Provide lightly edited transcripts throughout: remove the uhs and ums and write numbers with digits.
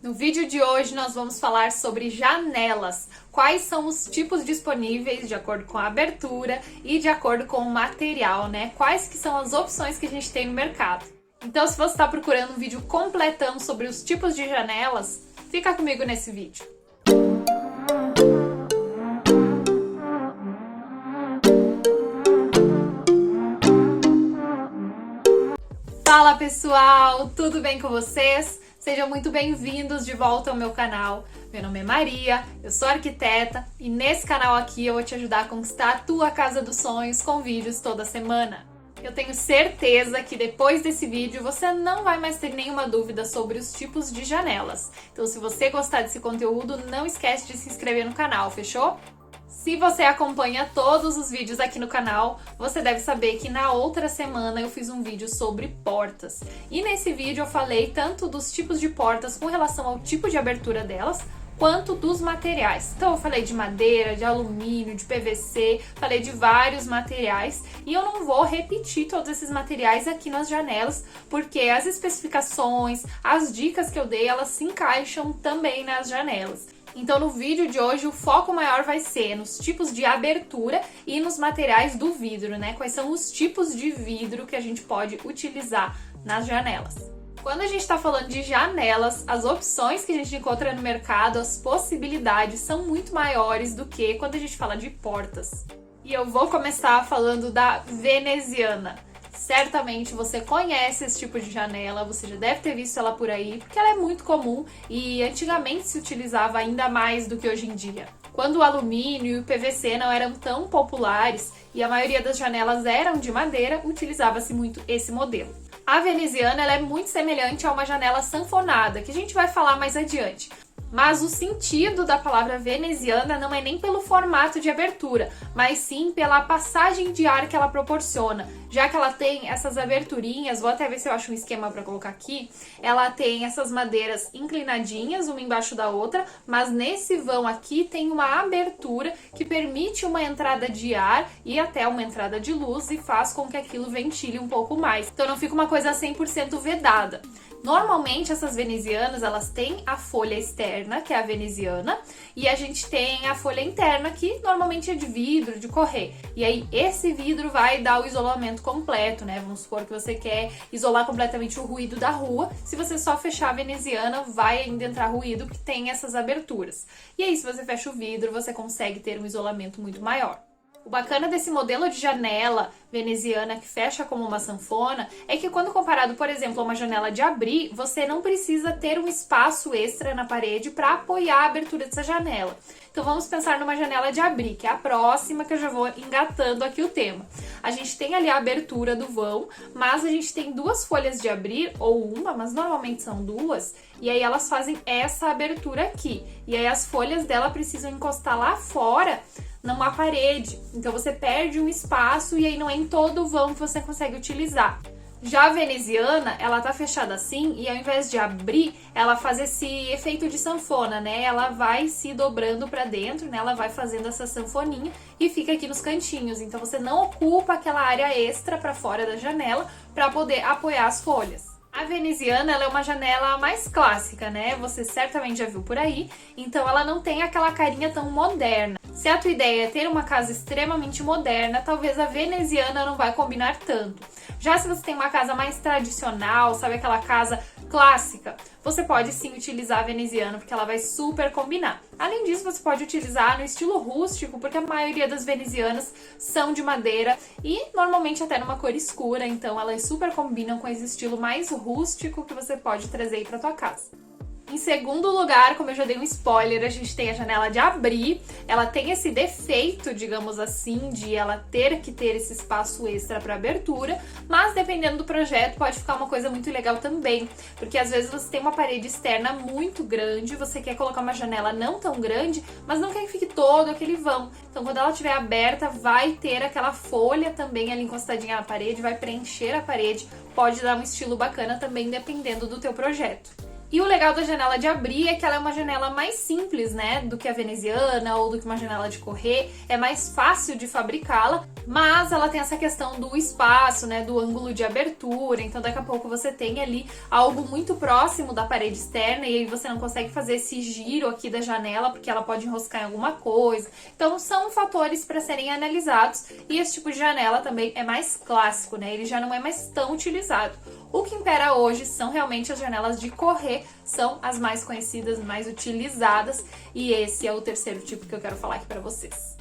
No vídeo de hoje nós vamos falar sobre janelas. Quais são os tipos disponíveis de acordo com a abertura e de acordo com o material, né? Quais que são as opções que a gente tem no mercado. Então, se você está procurando um vídeo completão sobre os tipos de janelas, fica comigo nesse vídeo. Fala pessoal, tudo bem com vocês? Sejam muito bem-vindos de volta ao meu canal. Meu nome é Maria, eu sou arquiteta e nesse canal aqui eu vou te ajudar a conquistar a tua casa dos sonhos com vídeos toda semana. Eu tenho certeza que depois desse vídeo você não vai mais ter nenhuma dúvida sobre os tipos de janelas. Então, se você gostar desse conteúdo, não esquece de se inscrever no canal, fechou? Se você acompanha todos os vídeos aqui no canal, você deve saber que na outra semana eu fiz um vídeo sobre portas. E nesse vídeo eu falei tanto dos tipos de portas com relação ao tipo de abertura delas, quanto dos materiais. Então eu falei de madeira, de alumínio, de PVC, falei de vários materiais e eu não vou repetir todos esses materiais aqui nas janelas, porque as especificações, as dicas que eu dei, elas se encaixam também nas janelas. Então no vídeo de hoje o foco maior vai ser nos tipos de abertura e nos materiais do vidro, né? Quais são os tipos de vidro que a gente pode utilizar nas janelas. Quando a gente está falando de janelas, as opções que a gente encontra no mercado, as possibilidades são muito maiores do que quando a gente fala de portas. E eu vou começar falando da veneziana. Certamente você conhece esse tipo de janela, você já deve ter visto ela por aí, porque ela é muito comum e antigamente se utilizava ainda mais do que hoje em dia. Quando o alumínio e o PVC não eram tão populares e a maioria das janelas eram de madeira, utilizava-se muito esse modelo. A veneziana ela é muito semelhante a uma janela sanfonada, que a gente vai falar mais adiante. Mas o sentido da palavra veneziana não é nem pelo formato de abertura, mas sim pela passagem de ar que ela proporciona. Já que ela tem essas aberturinhas, vou até ver se eu acho um esquema para colocar aqui, ela tem essas madeiras inclinadinhas, uma embaixo da outra, mas nesse vão aqui tem uma abertura que permite uma entrada de ar e até uma entrada de luz e faz com que aquilo ventile um pouco mais. Então não fica uma coisa 100% vedada. Normalmente essas venezianas, elas têm a folha externa, que é a veneziana, e a gente tem a folha interna, que normalmente é de vidro, de correr. E aí esse vidro vai dar o isolamento completo, né? Vamos supor que você quer isolar completamente o ruído da rua. Se você só fechar a veneziana, vai ainda entrar ruído, porque tem essas aberturas. E aí, se você fecha o vidro, você consegue ter um isolamento muito maior. O bacana desse modelo de janela veneziana que fecha como uma sanfona é que quando comparado, por exemplo, a uma janela de abrir, você não precisa ter um espaço extra na parede para apoiar a abertura dessa janela. Então vamos pensar numa janela de abrir, que é a próxima que eu já vou engatando aqui o tema. A gente tem ali a abertura do vão, mas a gente tem duas folhas de abrir, ou uma, mas normalmente são duas, e aí elas fazem essa abertura aqui. E aí as folhas dela precisam encostar lá fora numa parede, então você perde um espaço e aí não é em todo o vão que você consegue utilizar. Já a veneziana, ela tá fechada assim e ao invés de abrir, ela faz esse efeito de sanfona, né? Ela vai se dobrando pra dentro, né? Ela vai fazendo essa sanfoninha e fica aqui nos cantinhos. Então você não ocupa aquela área extra pra fora da janela pra poder apoiar as folhas. A veneziana ela é uma janela mais clássica, né? Você certamente já viu por aí, então ela não tem aquela carinha tão moderna. Se a tua ideia é ter uma casa extremamente moderna, talvez a veneziana não vai combinar tanto. Já se você tem uma casa mais tradicional, sabe aquela casa clássica, você pode sim utilizar a veneziana, porque ela vai super combinar. Além disso, você pode utilizar no estilo rústico, porque a maioria das venezianas são de madeira e normalmente até numa cor escura, então elas super combinam com esse estilo mais rústico que você pode trazer aí pra tua casa. Em segundo lugar, como eu já dei um spoiler, a gente tem a janela de abrir. Ela tem esse defeito, digamos assim, de ela ter que ter esse espaço extra para abertura, mas dependendo do projeto pode ficar uma coisa muito legal também, porque às vezes você tem uma parede externa muito grande, você quer colocar uma janela não tão grande, mas não quer que fique todo aquele vão. Então quando ela estiver aberta, vai ter aquela folha também ali encostadinha na parede, vai preencher a parede, pode dar um estilo bacana também dependendo do teu projeto. E o legal da janela de abrir é que ela é uma janela mais simples, né, do que a veneziana ou do que uma janela de correr, é mais fácil de fabricá-la, mas ela tem essa questão do espaço, né, do ângulo de abertura, então daqui a pouco você tem ali algo muito próximo da parede externa e aí você não consegue fazer esse giro aqui da janela porque ela pode enroscar em alguma coisa. Então são fatores para serem analisados e esse tipo de janela também é mais clássico, né, ele já não é mais tão utilizado. O que impera hoje são realmente as janelas de correr, são as mais conhecidas, mais utilizadas, e esse é o terceiro tipo que eu quero falar aqui para vocês.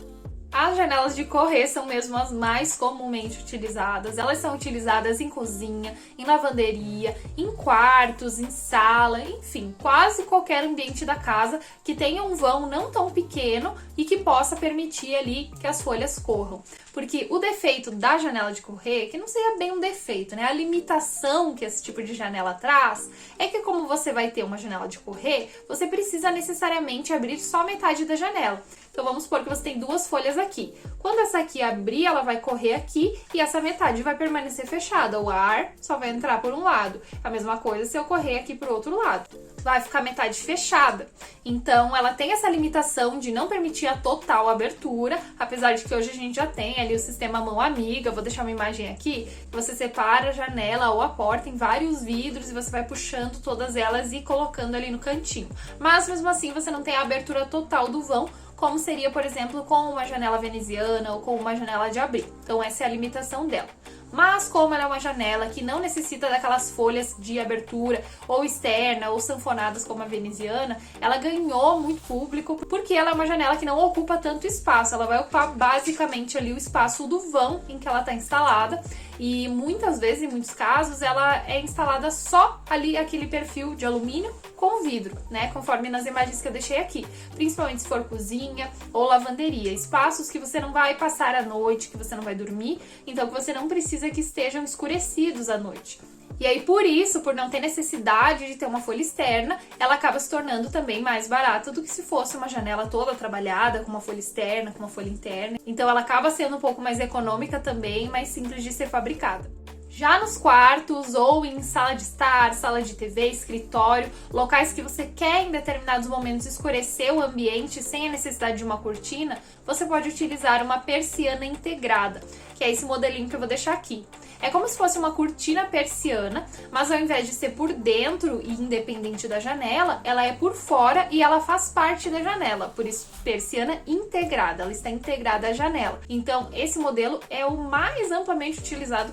As janelas de correr são mesmo as mais comumente utilizadas. Elas são utilizadas em cozinha, em lavanderia, em quartos, em sala, enfim, quase qualquer ambiente da casa que tenha um vão não tão pequeno e que possa permitir ali que as folhas corram. Porque o defeito da janela de correr, que não seria bem um defeito, né? A limitação que esse tipo de janela traz é que como você vai ter uma janela de correr, você precisa necessariamente abrir só metade da janela. Então vamos supor que você tem duas folhas aqui. Quando essa aqui abrir, ela vai correr aqui e essa metade vai permanecer fechada. O ar só vai entrar por um lado. A mesma coisa se eu correr aqui pro outro lado. Vai ficar metade fechada. Então ela tem essa limitação de não permitir a total abertura, apesar de que hoje a gente já tem ali o sistema mão amiga. Vou deixar uma imagem aqui, que você separa a janela ou a porta em vários vidros e você vai puxando todas elas e colocando ali no cantinho. Mas mesmo assim você não tem a abertura total do vão, como seria, por exemplo, com uma janela veneziana ou com uma janela de abrir. Então essa é a limitação dela. Mas como ela é uma janela que não necessita daquelas folhas de abertura ou externa ou sanfonadas como a veneziana, ela ganhou muito público porque ela é uma janela que não ocupa tanto espaço. Ela vai ocupar basicamente ali o espaço do vão em que ela está instalada e muitas vezes, em muitos casos, ela é instalada só ali aquele perfil de alumínio com vidro, né? Conforme nas imagens que eu deixei aqui. Principalmente se for cozinha ou lavanderia. Espaços que você não vai passar a noite, que você não vai dormir, então que você não precisa que estejam escurecidos à noite. E aí, por isso, por não ter necessidade de ter uma folha externa, ela acaba se tornando também mais barata do que se fosse uma janela toda trabalhada, com uma folha externa, com uma folha interna. Então ela acaba sendo um pouco mais econômica também, mais simples de ser fabricada. Já nos quartos ou em sala de estar, sala de TV, escritório, locais que você quer em determinados momentos escurecer o ambiente sem a necessidade de uma cortina, você pode utilizar uma persiana integrada, que é esse modelinho que eu vou deixar aqui. É como se fosse uma cortina persiana, mas ao invés de ser por dentro e independente da janela, ela é por fora e ela faz parte da janela, por isso persiana integrada, ela está integrada à janela. Então esse modelo é o mais amplamente utilizado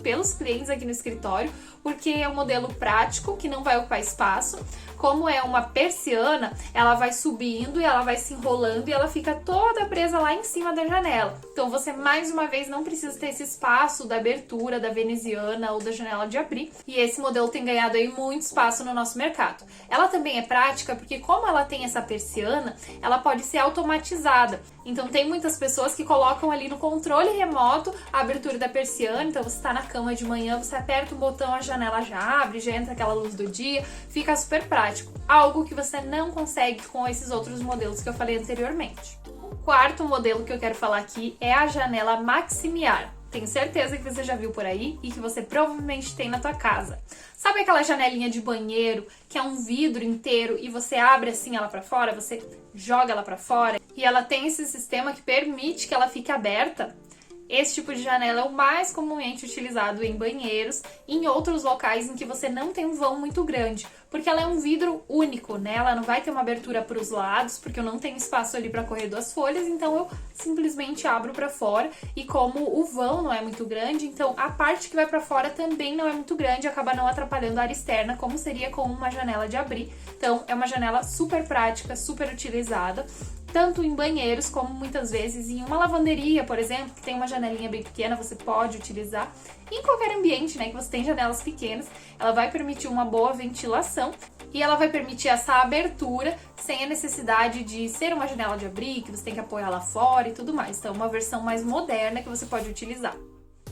pelos clientes aqui no escritório, porque é um modelo prático, que não vai ocupar espaço. Como é uma persiana, ela vai subindo e ela vai se enrolando e ela fica toda presa lá em cima da janela. Então você, mais uma vez, não precisa ter esse espaço da abertura da veneziana ou da janela de abrir. E esse modelo tem ganhado aí muito espaço no nosso mercado. Ela também é prática porque como ela tem essa persiana, ela pode ser automatizada. Então tem muitas pessoas que colocam ali no controle remoto a abertura da persiana. Então você está na cama de manhã, você aperta o botão, a janela já abre, já entra aquela luz do dia, fica super prático. Algo que você não consegue com esses outros modelos que eu falei anteriormente. O quarto modelo que eu quero falar aqui é a janela Maximiar. Tenho certeza que você já viu por aí e que você provavelmente tem na tua casa. Sabe aquela janelinha de banheiro que é um vidro inteiro e você abre assim ela para fora, você joga ela para fora e ela tem esse sistema que permite que ela fique aberta? Esse tipo de janela é o mais comumente utilizado em banheiros e em outros locais em que você não tem um vão muito grande, porque ela é um vidro único, né? Ela não vai ter uma abertura para os lados, porque eu não tenho espaço ali para correr duas folhas, então eu simplesmente abro para fora. E como o vão não é muito grande, então a parte que vai para fora também não é muito grande, acaba não atrapalhando a área externa, como seria com uma janela de abrir. Então é uma janela super prática, super utilizada, tanto em banheiros como muitas vezes em uma lavanderia, por exemplo, que tem uma janelinha bem pequena, você pode utilizar. Em qualquer ambiente, né, que você tem janelas pequenas, ela vai permitir uma boa ventilação e ela vai permitir essa abertura sem a necessidade de ser uma janela de abrir, que você tem que apoiar lá fora e tudo mais. Então, é uma versão mais moderna que você pode utilizar.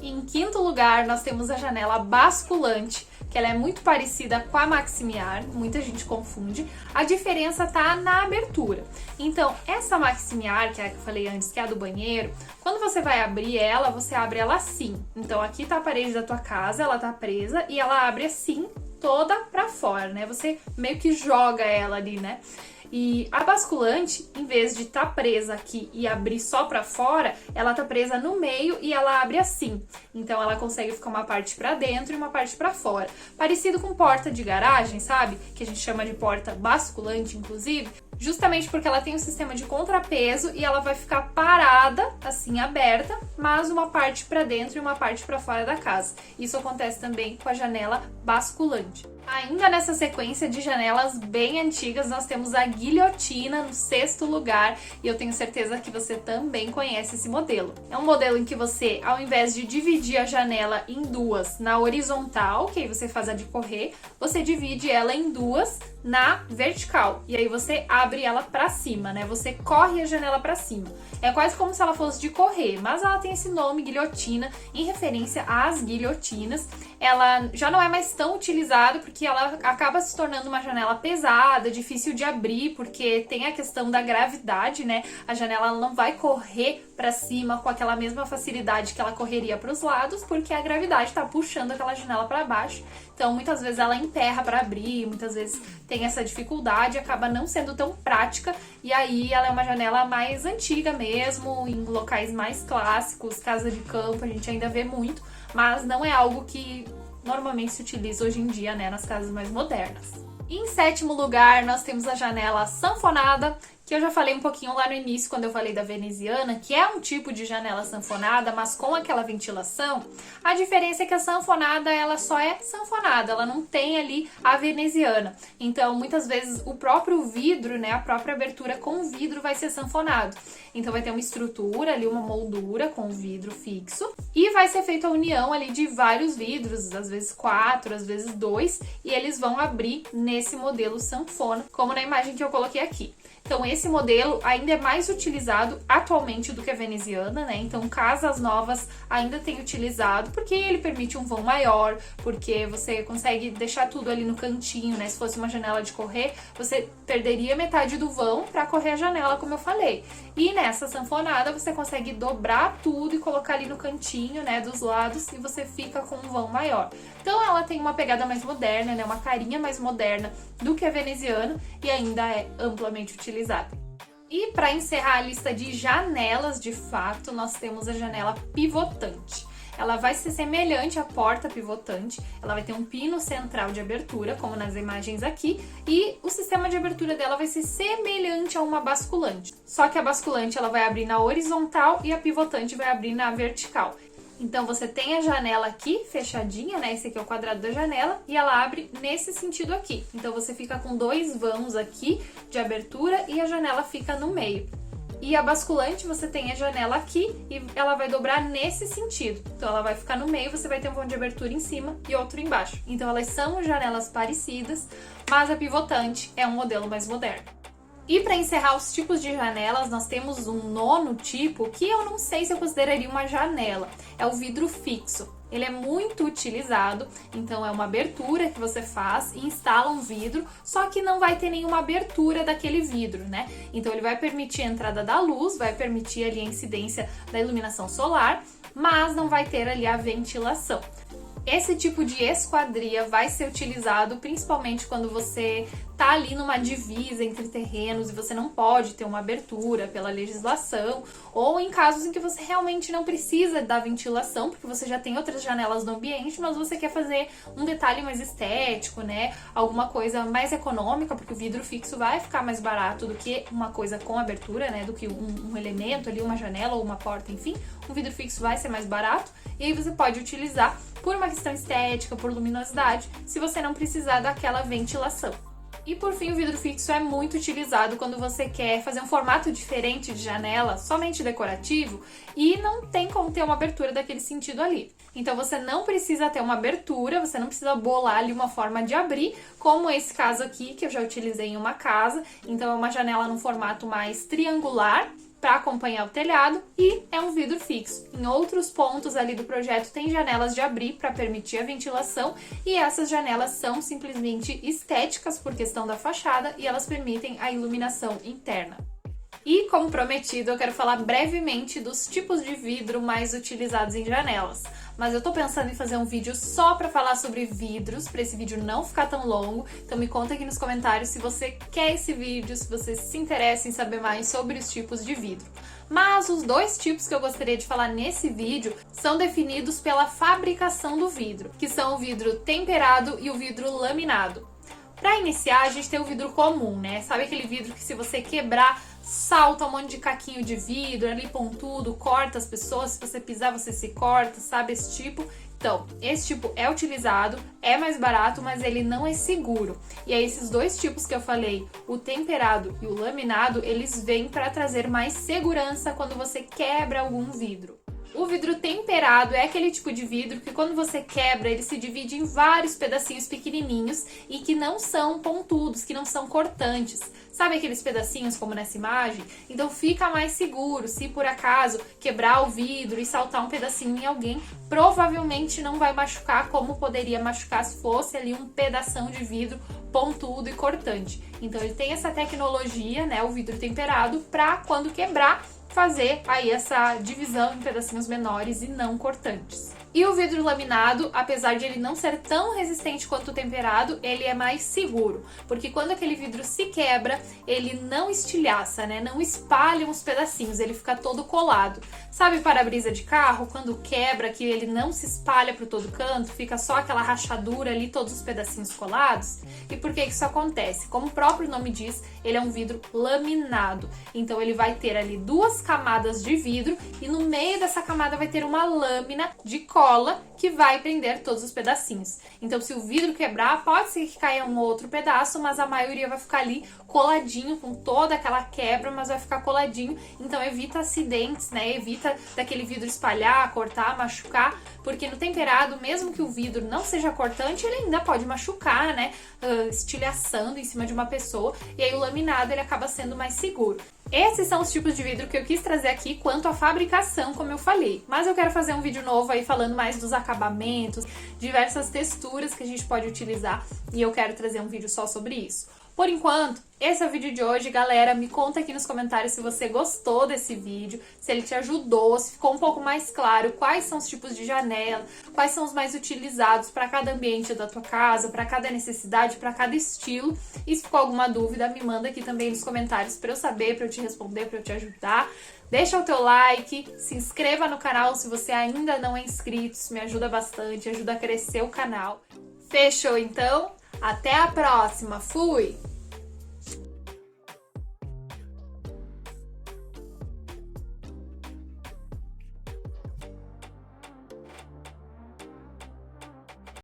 Em quinto lugar, nós temos a janela basculante, que ela é muito parecida com a Maximiar, muita gente confunde. A diferença tá na abertura. Então, essa Maximiar, que é a que eu falei antes, que é a do banheiro, quando você vai abrir ela, você abre ela assim. Então, aqui tá a parede da tua casa, ela tá presa e ela abre assim toda pra fora, né? Você meio que joga ela ali, né? E a basculante, em vez de estar presa aqui e abrir só pra fora, ela tá presa no meio e ela abre assim. Então ela consegue ficar uma parte pra dentro e uma parte pra fora. Parecido com porta de garagem, sabe? Que a gente chama de porta basculante, inclusive. Justamente porque ela tem um sistema de contrapeso e ela vai ficar parada, assim, aberta, mas uma parte pra dentro e uma parte pra fora da casa. Isso acontece também com a janela basculante. Ainda nessa sequência de janelas bem antigas, nós temos a guilhotina no 6º lugar, e eu tenho certeza que você também conhece esse modelo. É um modelo em que você, ao invés de dividir a janela em duas na horizontal, que aí você faz a de correr, você divide ela em duas na vertical, e aí você abre ela pra cima, né? Você corre a janela pra cima. É quase como se ela fosse de correr, mas ela tem esse nome, guilhotina, em referência às guilhotinas. Ela já não é mais tão utilizada porque ela acaba se tornando uma janela pesada, difícil de abrir, porque tem a questão da gravidade, né? A janela não vai correr para cima com aquela mesma facilidade que ela correria para os lados, porque a gravidade está puxando aquela janela para baixo. Então, muitas vezes ela emperra para abrir, muitas vezes tem essa dificuldade, acaba não sendo tão prática, e aí ela é uma janela mais antiga mesmo, em locais mais clássicos, casa de campo, a gente ainda vê muito, mas não é algo que normalmente se utiliza hoje em dia, né, nas casas mais modernas. E em 7º lugar, nós temos a janela sanfonada, que eu já falei um pouquinho lá no início, quando eu falei da veneziana, que é um tipo de janela sanfonada, mas com aquela ventilação. A diferença é que a sanfonada, ela só é sanfonada, ela não tem ali a veneziana. Então, muitas vezes, o próprio vidro, né, a própria abertura com o vidro vai ser sanfonado. Então, vai ter uma estrutura ali, uma moldura com o vidro fixo, e vai ser feita a união ali de vários vidros, às vezes 4, às vezes 2, e eles vão abrir nesse modelo sanfona, como na imagem que eu coloquei aqui. Então, esse modelo ainda é mais utilizado atualmente do que a veneziana, né? Então, casas novas ainda têm utilizado, porque ele permite um vão maior, porque você consegue deixar tudo ali no cantinho, né? Se fosse uma janela de correr, você perderia metade do vão para correr a janela, como eu falei. E nessa sanfonada, você consegue dobrar tudo e colocar ali no cantinho, né, dos lados, e você fica com um vão maior. Então, ela tem uma pegada mais moderna, né? Uma carinha mais moderna do que a veneziana e ainda é amplamente utilizada. E para encerrar a lista de janelas, de fato, nós temos a janela pivotante. Ela vai ser semelhante à porta pivotante, ela vai ter um pino central de abertura, como nas imagens aqui, e o sistema de abertura dela vai ser semelhante a uma basculante. Só que a basculante ela vai abrir na horizontal e a pivotante vai abrir na vertical. Então, você tem a janela aqui, fechadinha, né? Esse aqui é o quadrado da janela, e ela abre nesse sentido aqui. Então, você fica com 2 vãos aqui de abertura e a janela fica no meio. E a basculante, você tem a janela aqui e ela vai dobrar nesse sentido. Então, ela vai ficar no meio, você vai ter um vão de abertura em cima e outro embaixo. Então, elas são janelas parecidas, mas a pivotante é um modelo mais moderno. E para encerrar os tipos de janelas, nós temos um 9º tipo, que eu não sei se eu consideraria uma janela. É o vidro fixo. Ele é muito utilizado, então é uma abertura que você faz e instala um vidro, só que não vai ter nenhuma abertura daquele vidro, né? Então ele vai permitir a entrada da luz, vai permitir ali a incidência da iluminação solar, mas não vai ter ali a ventilação. Esse tipo de esquadria vai ser utilizado principalmente quando você tá ali numa divisa entre terrenos e você não pode ter uma abertura pela legislação, ou em casos em que você realmente não precisa da ventilação, porque você já tem outras janelas no ambiente, mas você quer fazer um detalhe mais estético, né? Alguma coisa mais econômica, porque o vidro fixo vai ficar mais barato do que uma coisa com abertura, né? Do que um elemento ali, uma janela ou uma porta, enfim. Um vidro fixo vai ser mais barato, e aí você pode utilizar por uma questão estética, por luminosidade, se você não precisar daquela ventilação. E por fim, o vidro fixo é muito utilizado quando você quer fazer um formato diferente de janela, somente decorativo, e não tem como ter uma abertura daquele sentido ali. Então você não precisa ter uma abertura, você não precisa bolar ali uma forma de abrir, como esse caso aqui, que eu já utilizei em uma casa. Então é uma janela num formato mais triangular, para acompanhar o telhado, e é um vidro fixo. Em outros pontos ali do projeto tem janelas de abrir para permitir a ventilação, e essas janelas são simplesmente estéticas por questão da fachada e elas permitem a iluminação interna. E, como prometido, eu quero falar brevemente dos tipos de vidro mais utilizados em janelas. Mas eu tô pensando em fazer um vídeo só pra falar sobre vidros, pra esse vídeo não ficar tão longo. Então me conta aqui nos comentários se você quer esse vídeo, se você se interessa em saber mais sobre os tipos de vidro. Mas os dois tipos que eu gostaria de falar nesse vídeo são definidos pela fabricação do vidro, que são o vidro temperado e o vidro laminado. Para iniciar, a gente tem o vidro comum, né? Sabe aquele vidro que se você quebrar, salta um monte de caquinho de vidro, ali pontudo, corta as pessoas, se você pisar você se corta, sabe esse tipo? Então, esse tipo é utilizado, é mais barato, mas ele não é seguro. E aí esses dois tipos que eu falei, o temperado e o laminado, eles vêm para trazer mais segurança quando você quebra algum vidro. O vidro temperado é aquele tipo de vidro que quando você quebra, ele se divide em vários pedacinhos pequenininhos e que não são pontudos, que não são cortantes. Sabe aqueles pedacinhos como nessa imagem? Então fica mais seguro. Se por acaso quebrar o vidro e saltar um pedacinho em alguém, provavelmente não vai machucar como poderia machucar se fosse ali um pedação de vidro pontudo e cortante. Então ele tem essa tecnologia, né, o vidro temperado, para quando quebrar, fazer aí essa divisão em pedacinhos menores e não cortantes. E o vidro laminado, apesar de ele não ser tão resistente quanto o temperado, ele é mais seguro, porque quando aquele vidro se quebra, ele não estilhaça, né? Não espalha os pedacinhos, ele fica todo colado. Sabe para-brisa de carro, quando quebra, que ele não se espalha para todo canto, fica só aquela rachadura ali, todos os pedacinhos colados? E por que isso acontece? Como o próprio nome diz, ele é um vidro laminado, então ele vai ter ali duas camadas de vidro e no meio dessa camada vai ter uma lâmina de cola que vai prender todos os pedacinhos. Então, se o vidro quebrar, pode ser que caia um outro pedaço, mas a maioria vai ficar ali coladinho com toda aquela quebra, mas vai ficar coladinho. Então, evita acidentes, né? Evita daquele vidro espalhar, cortar, machucar, porque no temperado, mesmo que o vidro não seja cortante, ele ainda pode machucar, né? Estilhaçando em cima de uma pessoa. E aí o laminado, ele acaba sendo mais seguro. Esses são os tipos de vidro que eu quis trazer aqui quanto à fabricação, como eu falei. Mas eu quero fazer um vídeo novo aí falando mais dos acabamentos, diversas texturas que a gente pode utilizar, e eu quero trazer um vídeo só sobre isso. Por enquanto, esse é o vídeo de hoje, galera. Me conta aqui nos comentários se você gostou desse vídeo, se ele te ajudou, se ficou um pouco mais claro quais são os tipos de janela, quais são os mais utilizados para cada ambiente da tua casa, para cada necessidade, para cada estilo. E se ficou alguma dúvida, me manda aqui também nos comentários para eu saber, para eu te responder, para eu te ajudar. Deixa o teu like, se inscreva no canal se você ainda não é inscrito, isso me ajuda bastante, ajuda a crescer o canal. Fechou então? Até a próxima, fui!